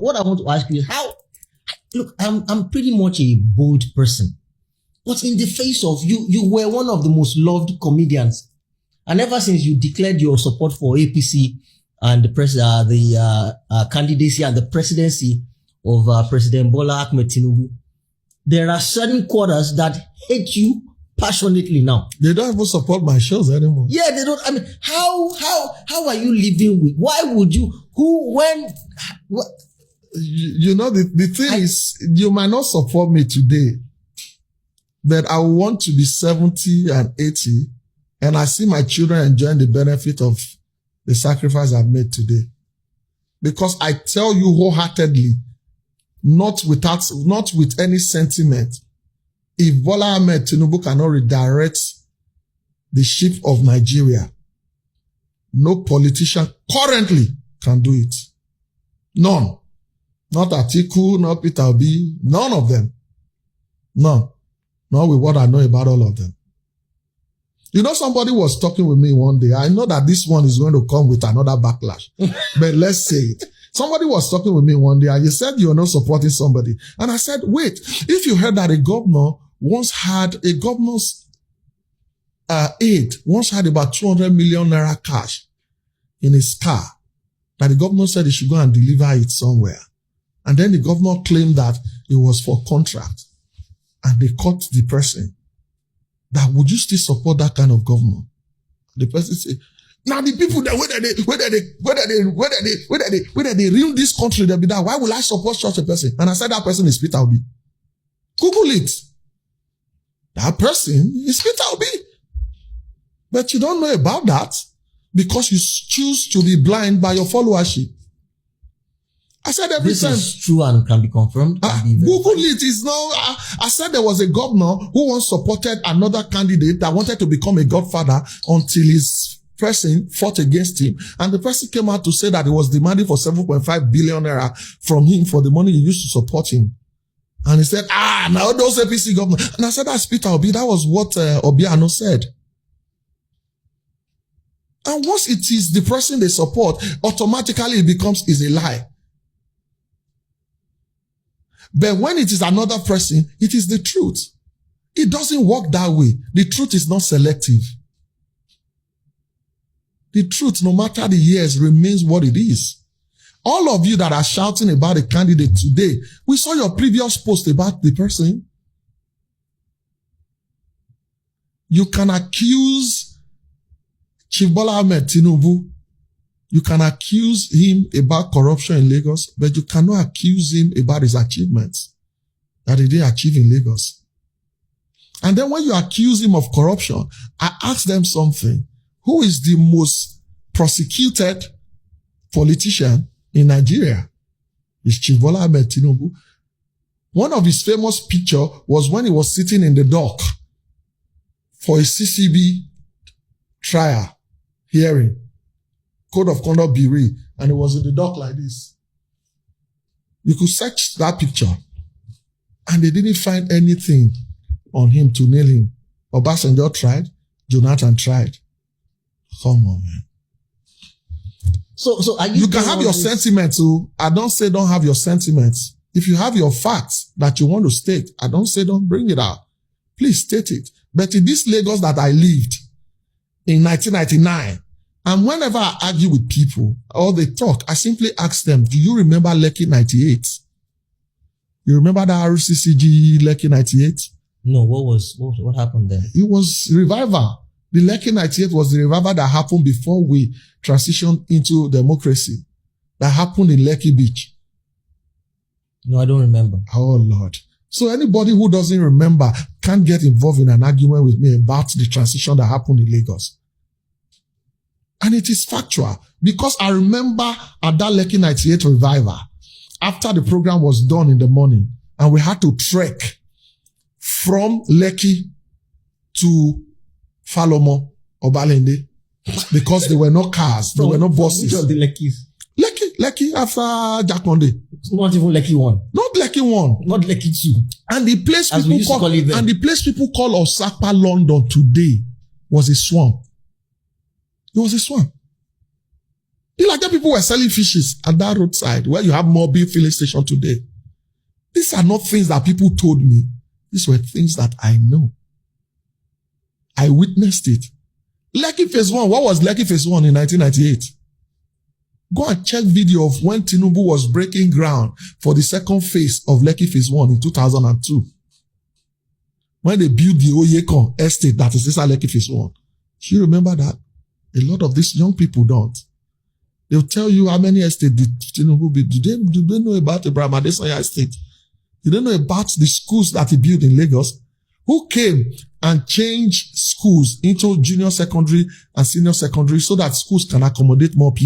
what I want to ask you is how, look, I'm pretty much a bold person, but in the face of you were one of the most loved comedians. And ever since you declared your support for APC and the candidacy and the presidency of President Bola Ahmed Tinubu, there are certain quarters that hate you passionately now. They don't even support my shows anymore. Yeah, they don't. I mean, how are you living with? Why would you? Who? When? What? You know, the thing is, you might not support me today, but I want to be 70 and 80, and I see my children enjoying the benefit of the sacrifice I've made today. Because I tell you wholeheartedly, not with any sentiment, if Bola Ahmed Tinubu cannot redirect the ship of Nigeria, no politician currently can do it. None. Not Atiku, not Peter Obi, none of them. None. Not with what I know about all of them. You know, somebody was talking with me one day. I know that this one is going to come with another backlash, but let's say it. Somebody was talking with me one day and you said you're not supporting somebody. And I said, wait, if you heard that a governor once had a governor's aide, once had about 200 million naira cash in his car, that the governor said he should go and deliver it somewhere. And then the governor claimed that it was for contract. And they caught the person. That would you still support that kind of governor? The person said, now the people that whether they ruin this country, they'll be that. Why will I support such a person? And I said that person is Peter Obi. Google it. That person is Peter Obi. But you don't know about that because you choose to be blind by your followership. I said every this time. This is true and can be confirmed. Google it. Is now. I said there was a governor who once supported another candidate that wanted to become a godfather until his person fought against him. And the person came out to say that he was demanding for 7.5 billion naira from him for the money he used to support him. And he said, now those APC governor. And I said, that's Peter Obi. That was what Obiano said. And once it is the person they support, automatically it becomes is a lie. But when it is another person, it is the truth. It doesn't work that way. The truth is not selective. The truth, no matter the years, remains what it is. All of you that are shouting about a candidate today, we saw your previous post about the person. You can accuse Chief Bola Ahmed Tinubu. You can accuse him about corruption in Lagos, but you cannot accuse him about his achievements that he didn't achieve in Lagos. And then when you accuse him of corruption, I ask them something. Who is the most prosecuted politician in Nigeria? It's Chief Bola Ahmed Tinubu. One of his famous pictures was when he was sitting in the dock for a CCB trial hearing. Code of Conduct Bureau, and it was in the dock like this. You could search that picture, and they didn't find anything on him to nail him. Obasanjo tried, Jonathan tried. Come on, man. So are you can have your sentiments. So I don't say don't have your sentiments. If you have your facts that you want to state, I don't say don't bring it out. Please state it. But in this Lagos that I lived in 1999, and whenever I argue with people or they talk, I simply ask them, do you remember Lekki 98? You remember the RCCG Lekki 98? No, what happened there? It was revival. The Lekki 98 was the revival that happened before we transitioned into democracy. That happened in Lekki Beach. No, I don't remember. Oh, Lord. So anybody who doesn't remember can't get involved in an argument with me about the transition that happened in Lagos. And it is factual because I remember at that Lekki 98 revival, after the program was done in the morning and we had to trek from Lekki to Falomo or Balende because there were no cars, there were no buses. Which of the Lekkis? Lekki after Jakonde. Not even Lekki 1. Not Lekki 1. Not Lekki 2. And the place people call Osapa London today was a swamp. It was a swamp. The like people were selling fishes at that roadside where you have Mobil filling station today. These are not things that people told me. These were things that I know. I witnessed it. Lekki Phase 1. What was Lekki Phase 1 in 1998? Go and check video of when Tinubu was breaking ground for the second phase of Lekki Phase 1 in 2002. When they built the Oyekon estate that is inside Lekki Phase 1. Do you remember that? A lot of these young people don't. They'll tell you how many estates did Tinubu build. Do they know about Abraham Adesanya estate? Do they know about the schools that he built in Lagos? Who came and changed schools into junior secondary and senior secondary so that schools can accommodate more people?